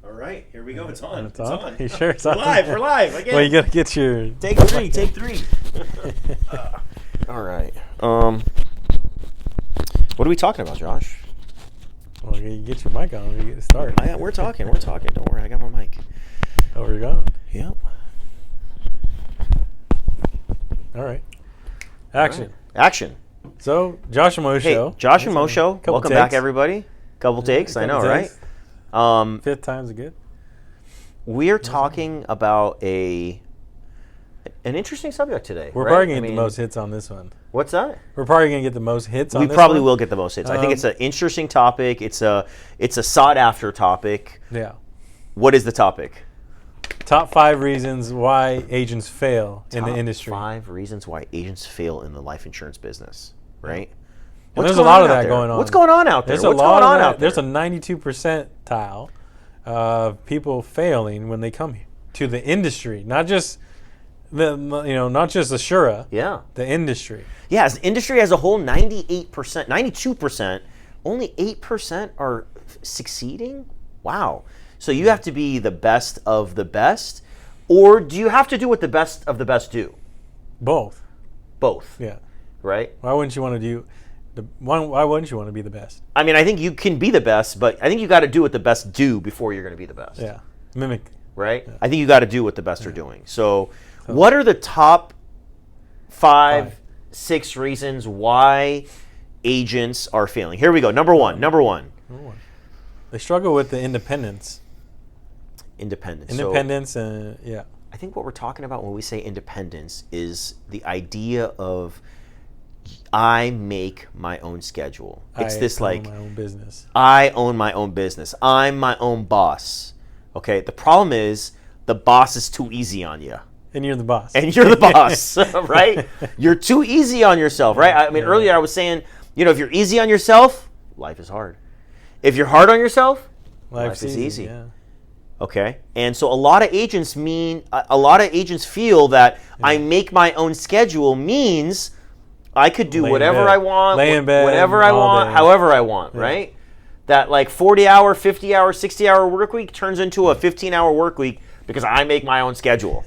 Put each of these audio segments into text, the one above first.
All right, here we go. It's on. It's on? You sure it's We're on? live. We're live again. Well, you gotta get your Take three. Take three. All right. What are we talking about, Josh? Well, you get your mic on. We get to start. We're talking. Don't worry, I got my mic. Oh, where you going? Yep. All right. Action. All right. Action. So, Josh and Moe Show. Hey, Josh and Moe Show. Welcome back, everybody. Couple takes. I know, right? Fifth time's good. We're talking about an interesting subject today. We're probably gonna get the most hits on this one. What's that? We're probably gonna get the most hits on this one. We probably will get the most hits. I think it's an interesting topic. It's a sought after topic. Yeah. What is the topic? Top 5 reasons why agents fail in the industry. Top 5 reasons why agents fail in the life insurance business, right? There's a lot of that going on. What's going on out there? There's a 92 percentile of people failing when they come to the industry, not just Assura. Yeah. The industry. Yeah, as the industry as a whole, 98%, 92%, only 8% are succeeding. Wow. So you have to be the best of the best, or do you have to do what the best of the best do? Both. Both. Yeah. Right? Why wouldn't you want to why wouldn't you want to be the best? I mean, I think you can be the best, but I think you got to do what the best do before you're going to be the best. Yeah. Mimic. Right? Yeah. I think you got to do what the best are doing. So what are the top 5, 6 reasons why agents are failing? Here we go. Number one. They struggle with the independence. Independence. Yeah. I think what we're talking about when we say independence is the idea of I make my own schedule. It's I own my own business. I own my own business. I'm my own boss. Okay. The problem is the boss is too easy on you. And you're the boss. Right? You're too easy on yourself, right? I mean, earlier I was saying, if you're easy on yourself, life is hard. If you're hard on yourself, life is easy. Yeah. Okay, and so a lot of agents feel that I make my own schedule means I could do whatever I want, whenever I want, however I want, right? That like 40-hour, 50-hour, 60-hour work week turns into a 15-hour work week because I make my own schedule,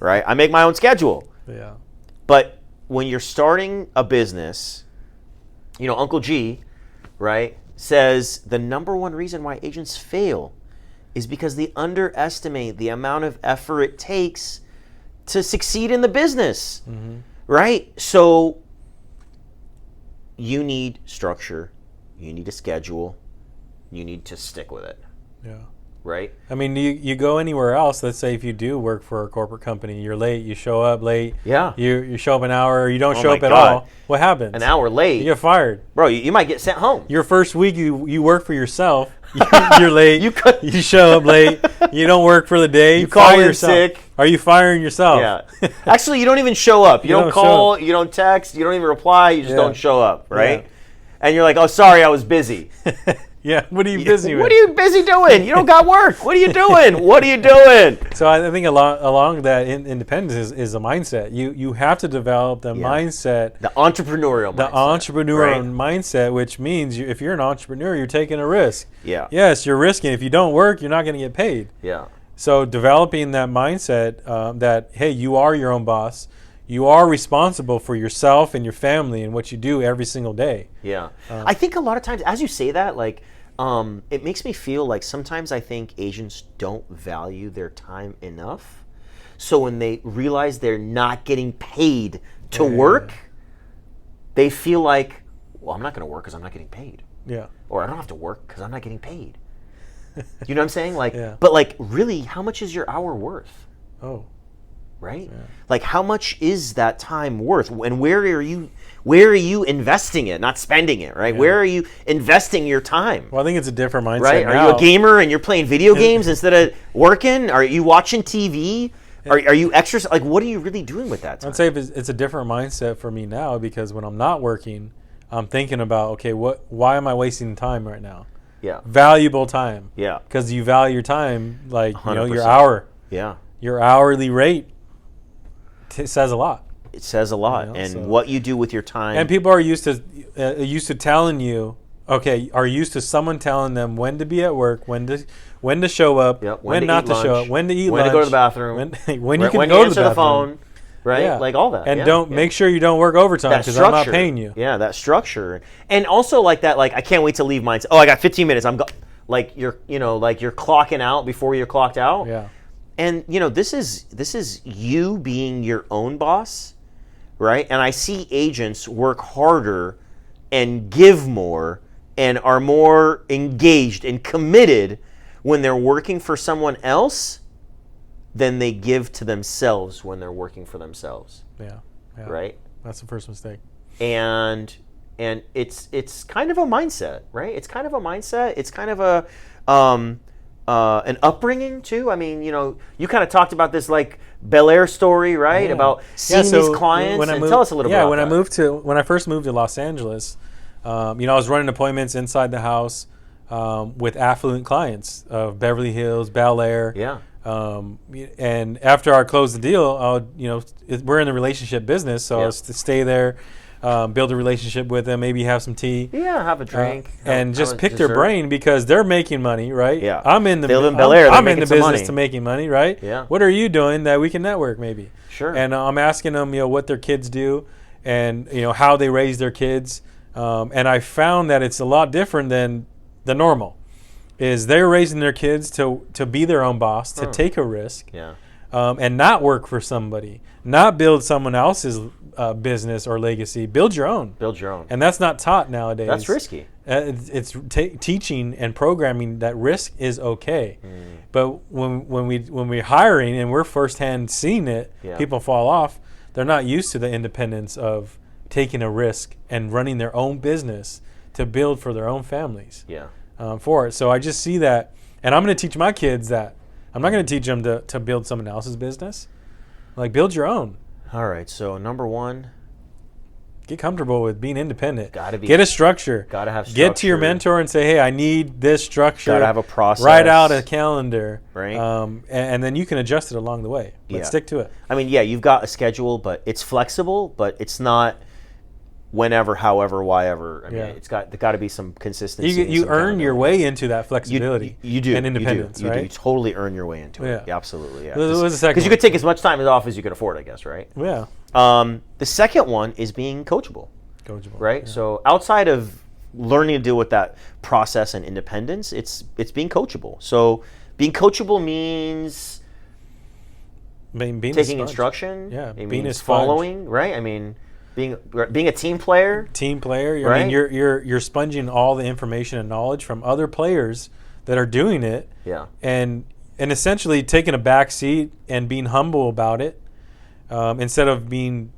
right? I make my own schedule. Yeah. But when you're starting a business, Uncle G, right, says the number one reason why agents fail is because they underestimate the amount of effort it takes to succeed in the business, right? So you need structure, you need a schedule, you need to stick with it. Yeah. Right? I mean, you go anywhere else, let's say if you do work for a corporate company, you're late, you show up late, you show up an hour, or you don't show up at all, what happens? An hour late. You get fired. Bro, you might get sent home. Your first week, you work for yourself, you're late, you show up late, you don't work for the day, you call in yourself. Sick. Are you firing yourself? Yeah. Actually, you don't even show up. You don't call, you don't text, you don't even reply, you just don't show up, right? Yeah. And you're like, oh, sorry, I was busy. Yeah, what are you busy with? What are you busy doing? You don't got work. What are you doing? What are you doing? So I think along that independence is a mindset. You have to develop the mindset. The entrepreneurial mindset. The entrepreneurial mindset, which means if you're an entrepreneur, you're taking a risk. Yeah. Yes, you're risking. If you don't work, you're not going to get paid. Yeah. So developing that mindset that, hey, you are your own boss. You are responsible for yourself and your family and what you do every single day. Yeah. I think a lot of times, as you say that, like, it makes me feel like sometimes I think agents don't value their time enough. So when they realize they're not getting paid to work, they feel like, well, I'm not going to work because I'm not getting paid. Yeah. Or I don't have to work because I'm not getting paid. You know what I'm saying? Like, but like, really, how much is your hour worth? Oh. Right? Yeah. Like, how much is that time worth? And where are you investing it, not spending it, right? Yeah. Where are you investing your time? Well, I think it's a different mindset. Right? Now. Are you a gamer and you're playing video games instead of working? Are you watching TV? Are you exercising? Like, what are you really doing with that time? I'd say it's a different mindset for me now because when I'm not working, I'm thinking about, okay, why am I wasting time right now? Yeah. Valuable time. Yeah. Because you value your time, like, 100%. Your hour. Yeah. Your hourly rate says a lot. It says a lot, and what you do with your time. And people are used to telling you, okay, are used to someone telling them when to be at work, when to show up, when not to show up, when to eat lunch, when to go to the bathroom, when you can go to the answer the phone, right? Yeah. Like all that. And don't make sure you don't work overtime because I'm not paying you. Yeah, that structure. And also like that, like I can't wait to leave mine. Oh, I got 15 minutes. Like you're clocking out before you're clocked out. Yeah. And this is you being your own boss, right? And I see agents work harder and give more and are more engaged and committed when they're working for someone else than they give to themselves when they're working for themselves. Yeah. Right? That's the first mistake. And it's kind of a mindset, right? It's kind of a mindset. It's kind of an upbringing too. I mean, you kind of talked about this like Bel Air story, right? Yeah. About seeing these clients. Tell us a little bit about that. When I first moved to Los Angeles, I was running appointments inside the house with affluent clients of Beverly Hills, Bel Air. Yeah. And after I closed the deal, we're in the relationship business, so I was to stay there, build a relationship with them, maybe have some tea. Yeah, have a drink. And just pick their brain because they're making money, right? Yeah. I'm in the business to making money, right? Yeah. What are you doing that we can network maybe? Sure. And I'm asking them, what their kids do and, how they raise their kids. And I found that it's a lot different than the normal. Is they're raising their kids to be their own boss, to take a risk, and not work for somebody, not build someone else's business or legacy. Build your own. And that's not taught nowadays. That's risky. It's teaching and programming that risk is okay. But when we're hiring and we're firsthand seeing it, people fall off. They're not used to the independence of taking a risk and running their own business to build for their own families. For it. So I just see that, and I'm going to teach my kids that. I'm not going to teach them to build someone else's business. Like, build your own. All right, so number one, get comfortable with being independent. Get a structure. Gotta have structure. Get to your mentor and say, hey, I need this structure. Gotta have a process. Write out a calendar. Right. And then you can adjust it along the way. But stick to it. I mean, you've got a schedule, but it's flexible, but it's not whenever, however, whyever. I mean, it's got to be some consistency. You earn your way into that flexibility. You do. And independence, you do. You totally earn your way into it. Yeah, absolutely. Yeah. Because you could take as much time off as you could afford, I guess, right? Yeah. The second one is being coachable. Right? Yeah. So outside of learning to deal with that process and independence, it's being coachable. So being coachable means being taking instruction. Yeah. It means following, right? I mean, being a team player. Right? I mean, you're sponging all the information and knowledge from other players that are doing it. Yeah. And essentially taking a back seat and being humble about it, instead of being,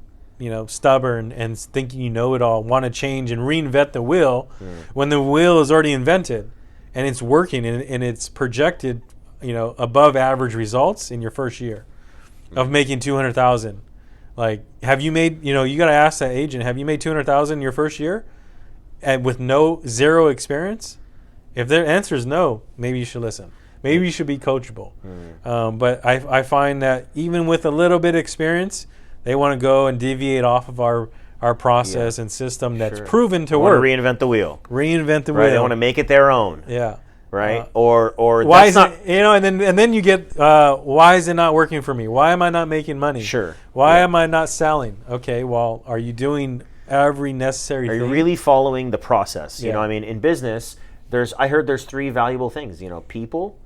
stubborn and thinking you know it all, want to change and reinvent the wheel when the wheel is already invented and it's working and it's projected, above average results in your first year of making $200,000. Like, have you made, you got to ask that agent, have you made $200,000 in your first year and with zero experience? If their answer is no, maybe you should listen. Maybe you should be coachable. But I find that even with a little bit of experience, they want to go and deviate off of our process and system that's proven to work. Reinvent the wheel. Right. They want to make it their own. Yeah. Right. Or why is it, and then you get why is it not working for me? Why am I not making money? Sure. Why am I not selling? Okay. Well, are you doing every necessary thing? Are you really following the process? I mean, in business, I heard there's three valuable things. People,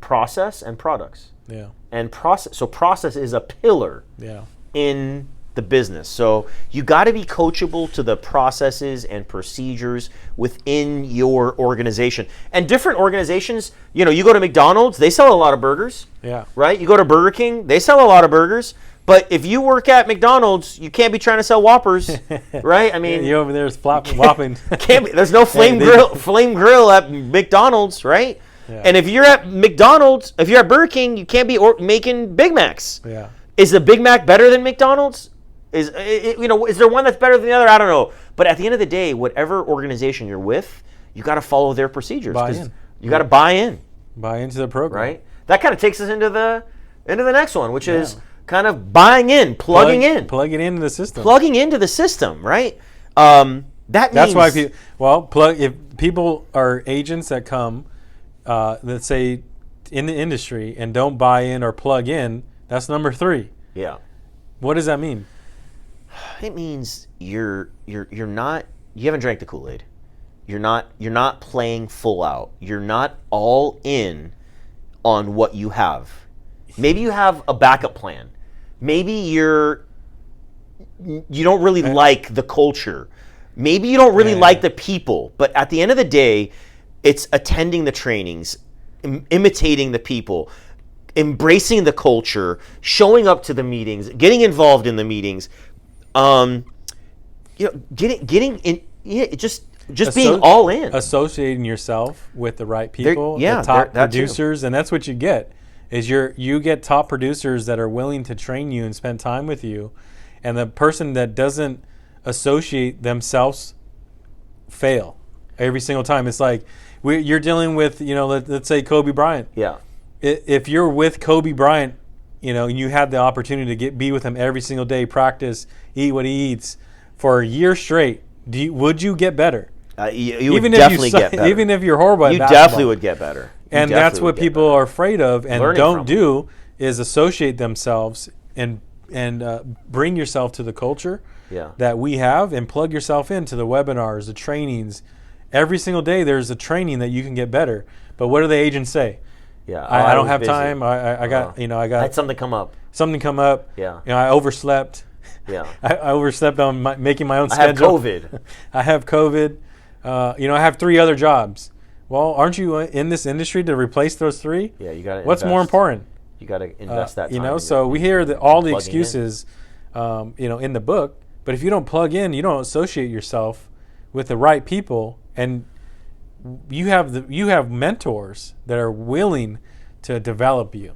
process, and products. Yeah. And process. So process is a pillar. Yeah. In the business. So you got to be coachable to the processes and procedures within your organization. And different organizations, you go to McDonald's, they sell a lot of burgers. Yeah. Right? You go to Burger King, they sell a lot of burgers. But if you work at McDonald's, you can't be trying to sell Whoppers, right? I mean, you over there is whopping. Can't be, there's no flame grill at McDonald's, right? Yeah. And if you're at McDonald's, if you're at Burger King, you can't be making Big Macs. Yeah. Is the Big Mac better than McDonald's? Is there one that's better than the other? I don't know. But at the end of the day, whatever organization you're with, you got to follow their procedures. You got to buy in. Buy into the program. Right? That kind of takes us into the next one, which is kind of buying in, plugging in. Plugging into the system. Plugging into the system, right? That's why if people are agents that come, let's say in the industry and don't buy in or plug in, that's number 3. Yeah. What does that mean? It means you're not, you haven't drank the Kool-Aid. You're not playing full out. You're not all in on what you have. Maybe you have a backup plan. Maybe you don't really like the culture. Maybe you don't really like the people. But at the end of the day, it's attending the trainings, imitating the people, embracing the culture, showing up to the meetings, getting involved in the meetings, getting in, just being all in. Associating yourself with the right people, the top producers, and that's what you get. Is you get top producers that are willing to train you and spend time with you, and the person that doesn't associate themselves fail every single time. It's like you're dealing with, let's say Kobe Bryant. Yeah. If you're with Kobe Bryant, and you had the opportunity to be with him every single day, practice, eat what he eats for a year straight, would you get better? You would definitely get better. Even if you're horrible at basketball. You definitely would get better. And that's what people are afraid of and don't do, is associate themselves and bring yourself to the culture that we have and plug yourself into the webinars, the trainings. Every single day there's a training that you can get better. But what do the agents say? Yeah, I don't have time. I got I had something come up. Yeah. I overslept. Yeah. I overslept on making my own schedule. I have COVID. I have 3 other jobs. Well, aren't you in this industry to replace those 3? Yeah, you got to. What's more important? You got to invest that time. So we hear all the excuses, in the book. But if you don't plug in, you don't associate yourself with the right people, and you have mentors that are willing to develop you.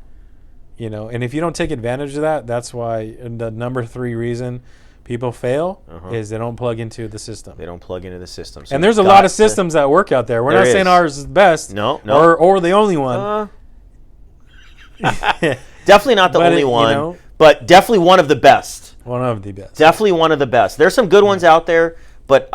And if you don't take advantage of that, that's why the number 3 reason people fail is they don't plug into the system. They don't plug into the system. So and there's a lot of systems that work out there. We're not saying ours is the best. No. Or the only one. Definitely not the only one, but definitely one of the best. One of the best. Definitely one of the best. There's some good ones out there, but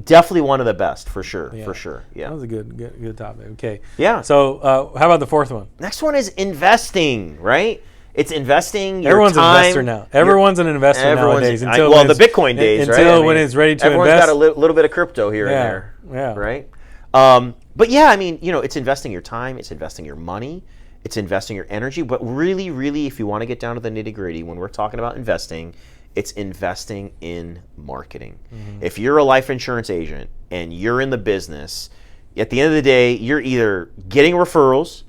definitely one of the best for sure. Yeah. For sure. Yeah. That was a good topic. Okay. Yeah. So how about the 4th one? Next one is investing, right? It's investing your Everyone's time. An investor now. Everyone's an investor nowadays. The Bitcoin days, right? Until when it's ready to invest. Everyone's got a little bit of crypto here and there. Yeah. Right? But yeah, it's investing your time. It's investing your money. It's investing your energy. But really, really, if you want to get down to the nitty-gritty, when we're talking about investing, it's investing in marketing. Mm-hmm. If you're a life insurance agent and you're in the business, at the end of the day, you're either getting referrals,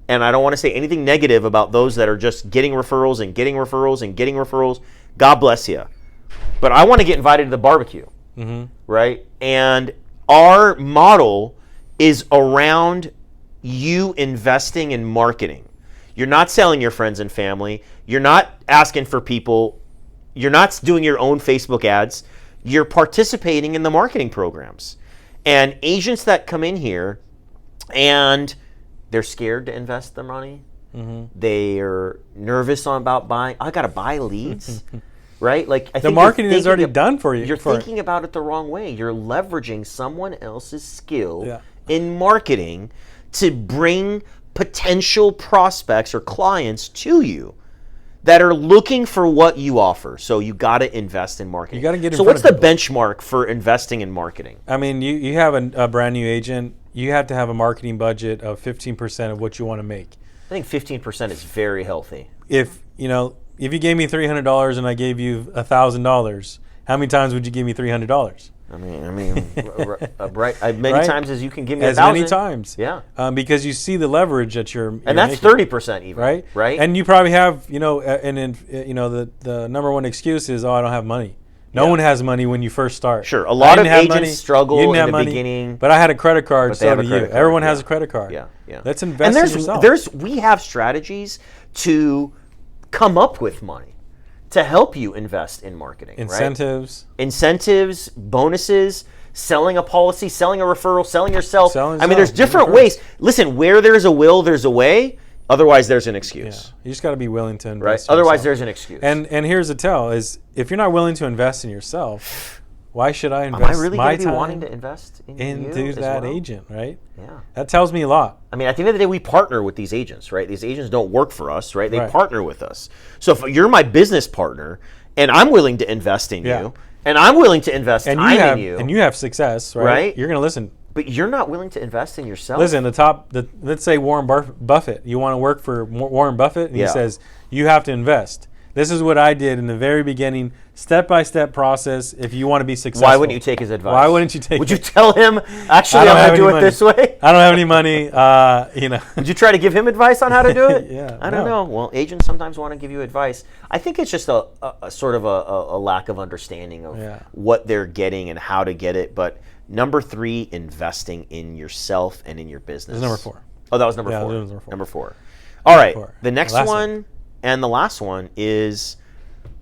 and I don't want to say anything negative about those that are just getting referrals and getting referrals and getting referrals. God bless you. But I want to get invited to the barbecue, right? And our model is around you investing in marketing. You're not selling your friends and family. You're not asking for people. You're not doing your own Facebook ads. You're participating in the marketing programs. And agents that come in here and they're scared to invest their money. They're nervous about buying. I got to buy leads, right? Like I think the marketing is already done for you. You're thinking about it the wrong way. You're leveraging someone else's skill in marketing to bring potential prospects or clients to you that are looking for what you offer. So you got to invest in marketing. You got to get in So what's the benchmark for investing in marketing? I mean, you have a brand new agent. You have to have a marketing budget of 15% of what you want to make. I think 15% is very healthy. If you gave me $300 and I gave you $1,000, how many times would you give me $300? I mean, many times as you can give me 1,000. As many times. Yeah. Because you see the leverage that you're and that's making. 30% even. Right. Right. And you probably have, the number one excuse is, I don't have money. No one has money when you first start. Sure. A lot of agents struggle in the beginning. But I had a credit card, so do you. Everyone has a credit card. Yeah. Let's invest in yourself. We have strategies to come up with money to help you invest in marketing. Incentives. Right? Incentives, bonuses, selling a policy, selling a referral, selling yourself. There's different ways. Listen, where there's a will, there's a way. Otherwise, there's an excuse. Yeah. You just got to be willing to invest. Right. Otherwise, there's an excuse. And here's the tell: is if you're not willing to invest in yourself, Why should I invest Am I really my going to be time wanting to invest into that agent, right? Yeah. That tells me a lot. I mean, at the end of the day, we partner with these agents, right? These agents don't work for us, right? They Right. partner with us. So if you're my business partner and I'm willing to invest in you, and I'm willing to invest time in you, and you have success, right? You're going to listen. But you're not willing to invest in yourself. Listen, let's say Warren Buffett. You want to work for Warren Buffett, and he says you have to invest. This is what I did in the very beginning, step-by-step process. If you want to be successful, why wouldn't you take his advice? Why wouldn't you take? Would you tell him actually I'm going to do it this way? I don't have any money. Did you try to give him advice on how to do it? Yeah, I don't know. Well, agents sometimes want to give you advice. I think it's just a sort of a lack of understanding of what they're getting and how to get it. But number 3, investing in yourself and in your business. That's number 4. Oh, that was number 4. That was number 4. All right. The next one. And the last one is,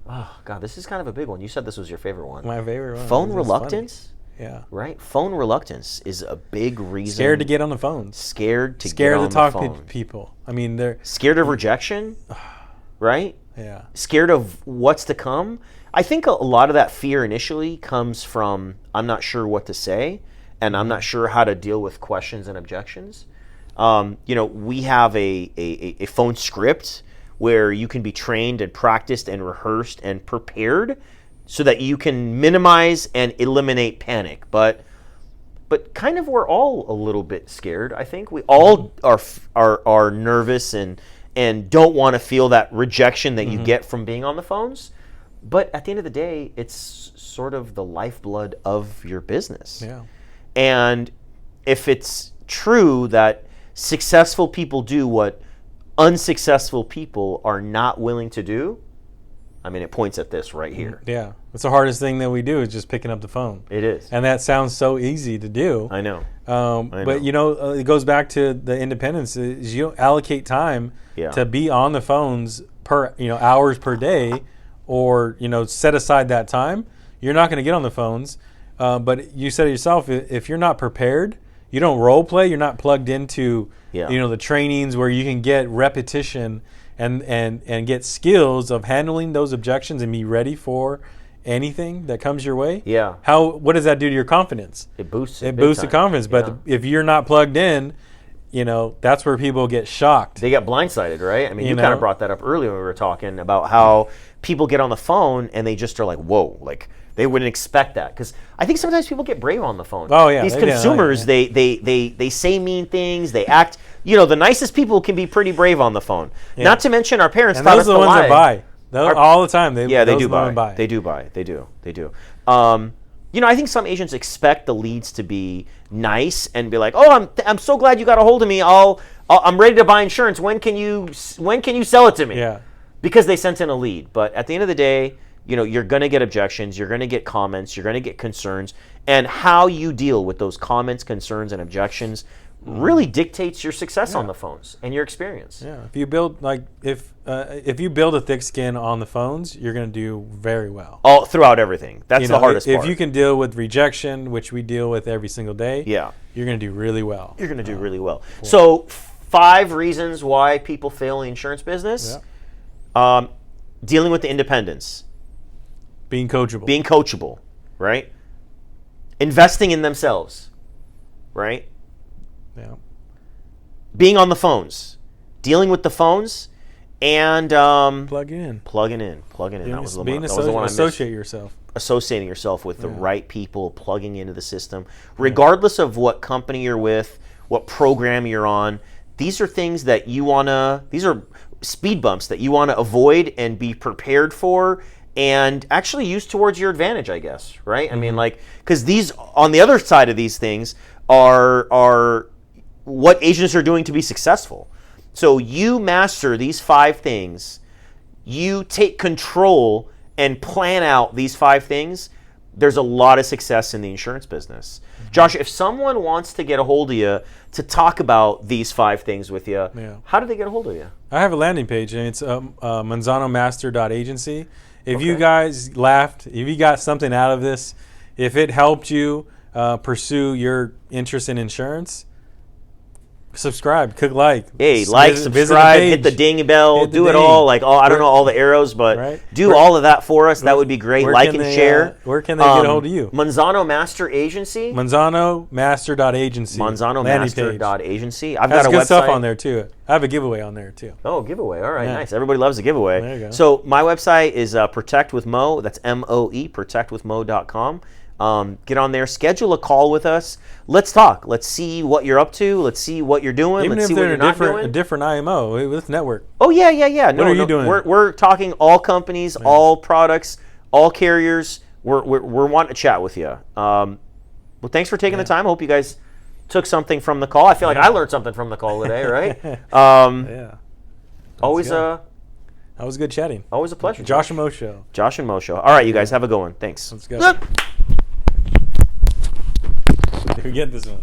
oh God, this is kind of a big one. You said this was your favorite one. My favorite one. Phone reluctance. Yeah. Right? Phone reluctance is a big reason. Scared to get on the phone. Scared to talk to people. I mean, they're scared of rejection, right? Yeah. Scared of what's to come. I think a lot of that fear initially comes from I'm not sure what to say, and I'm not sure how to deal with questions and objections. We have a phone script where you can be trained and practiced and rehearsed and prepared so that you can minimize and eliminate panic. But kind of we're all a little bit scared, I think. We all are nervous and don't want to feel that rejection that you get from being on the phones. But at the end of the day, it's sort of the lifeblood of your business. Yeah. And if it's true that successful people do what unsuccessful people are not willing to do, I mean, it points at this right here. Yeah. It's the hardest thing that we do is just picking up the phone. It is. And that sounds so easy to do. I know. But, it goes back to the independence. Is you don't allocate time to be on the phones per, hours per day or, set aside that time. You're not going to get on the phones. But you said it yourself, if you're not prepared, you don't role play, you're not plugged into the trainings where you can get repetition and get skills of handling those objections and be ready for anything that comes your way. Yeah. What does that do to your confidence? It boosts it. It boosts the confidence. But if you're not plugged in, that's where people get shocked. They get blindsided, right? I mean, you kind of brought that up earlier when we were talking about how people get on the phone and they just are like, whoa, like they wouldn't expect that. Because I think sometimes people get brave on the phone. Oh, yeah. These consumers, they say mean things, they act, the nicest people can be pretty brave on the phone. Yeah. Not to mention our parents taught us to lie. Those are the ones that buy. All the time. They do buy. They do buy. They do. I think some agents expect the leads to be nice and be like, "Oh, I'm so glad you got a hold of me. I'm ready to buy insurance. When can you sell it to me?" Yeah. Because they sent in a lead. But at the end of the day, you're going to get objections, you're going to get comments, you're going to get concerns, and how you deal with those comments, concerns, and objections really dictates your success on the phones and your experience. Yeah. If you build if you build a thick skin on the phones, you're going to do very well. All throughout everything. That's the hardest part. If you can deal with rejection, which we deal with every single day, you're going to do really well. You're going to do really well. Cool. So 5 reasons why people fail in the insurance business. Yeah. Dealing with the independence. Being coachable, right? Investing in themselves, right? Yeah. Being on the phones, dealing with the phones, and plugging in. That was the one. Associating yourself with the right people, plugging into the system, regardless of what company you're with, what program you're on. These are things that these are speed bumps that you want to avoid and be prepared for. And actually use towards your advantage, I guess, right? I mean, because these, on the other side of these things, are what agents are doing to be successful. So you master these 5 things, you take control and plan out these 5 things, there's a lot of success in the insurance business. Josh, if someone wants to get a hold of you to talk about these 5 things with you, how do they get a hold of you? I have a landing page, and it's manzanomaster.agency. If you guys laughed, if you got something out of this, if it helped you pursue your interest in insurance, Subscribe, click like. Hey, Visit the subscribe, page. hit the ding bell, Hit the do it ding. all. Like, I don't know all the arrows, but do all of that for us. That would be great. Like and share. Where can they get a hold of you? Manzano Master Agency. ManzanoMaster.agency. ManzanoMaster.agency. I've That's got a good website. Stuff on there too. I have a giveaway on there too. Oh, giveaway. All right, nice. Everybody loves a giveaway. There you go. So my website is Protect with Mo. That's MOE, protectwithmo.com. Get on there, schedule a call with us. Let's talk. Let's see what you're up to. Let's see what you're doing. Even Let's if see what they're you're not doing. a different IMO, let's network. Oh, yeah. No, what are you doing? We're talking all companies, all products, all carriers. We're wanting to chat with you. Well, thanks for taking the time. I hope you guys took something from the call. I feel like I learned something from the call today, right? Yeah. Always that was good chatting. Always a pleasure. Josh and Moe Show. Josh and Moe Show. All right, you guys have a good one. Thanks. Let's go. We get this one.